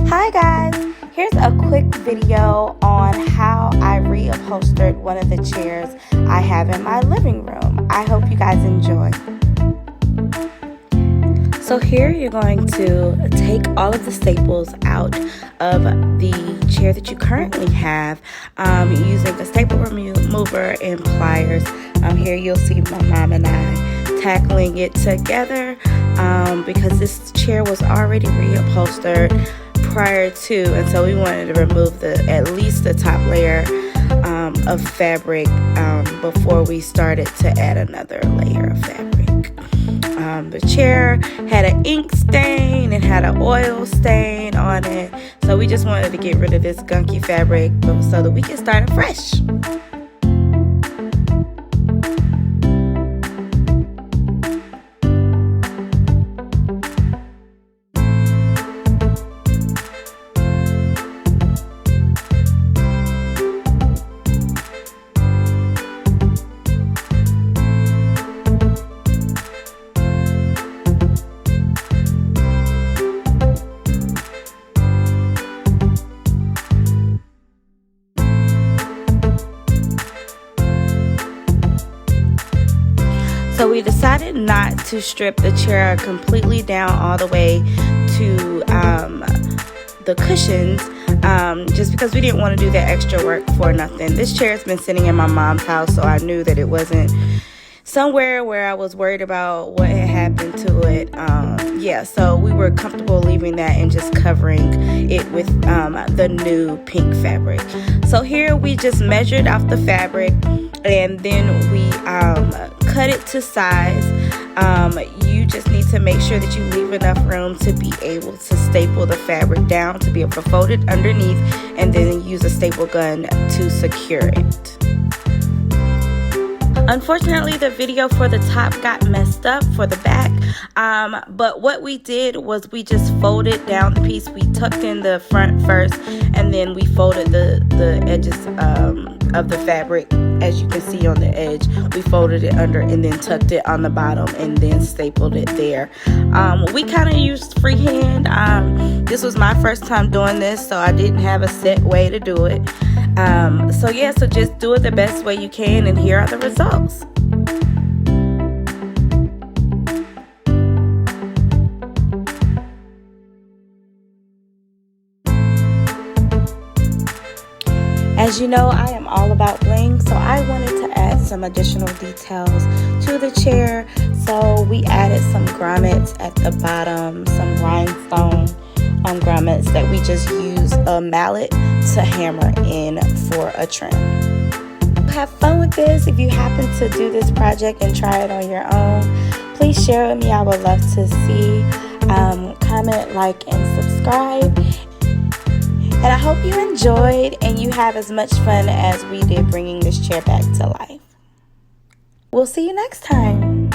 Hi guys, here's a quick video on how I reupholstered one of the chairs I have in my living room. I hope you guys enjoy. So here you're going to take all of the staples out of the chair that you currently have using a staple remover and pliers. Here you'll see my mom and I tackling it together because this chair was already reupholstered prior to, and so we wanted to remove at least the top layer of fabric before we started to add another layer of fabric. The chair had an ink stain, it had an oil stain on it, so we just wanted to get rid of this gunky fabric so that we can start afresh. So we decided not to strip the chair completely down all the way to the cushions, just because we didn't want to do that extra work for nothing. This chair has been sitting in my mom's house, so I knew that it wasn't somewhere where I was worried about what had happened to it. Yeah, so we were comfortable leaving that and just covering it with the new pink fabric. So here we just measured out the fabric, and then we cut it to size. You just need to make sure that you leave enough room to be able to staple the fabric down, to be able to fold it underneath, and then use a staple gun to secure it. Unfortunately, the video for the top got messed up for the back, but what we did was we just folded down the piece. We tucked in the front first, and then we folded the edges of the fabric. As you can see on the edge, we folded it under and then tucked it on the bottom and then stapled it there. We kind of used freehand. This was my first time doing this, so I didn't have a set way to do it. So yeah, so just do it the best way you can, and here are the results. As you know, I am all about bling, so I wanted to add some additional details to the chair. So we added some grommets at the bottom, some rhinestone grommets that we just use a mallet to hammer in for a trim. Have fun with this. If you happen to do this project and try it on your own, please share with me. I would love to see. Comment, like, and subscribe. And I hope you enjoyed and you have as much fun as we did bringing this chair back to life. We'll see you next time.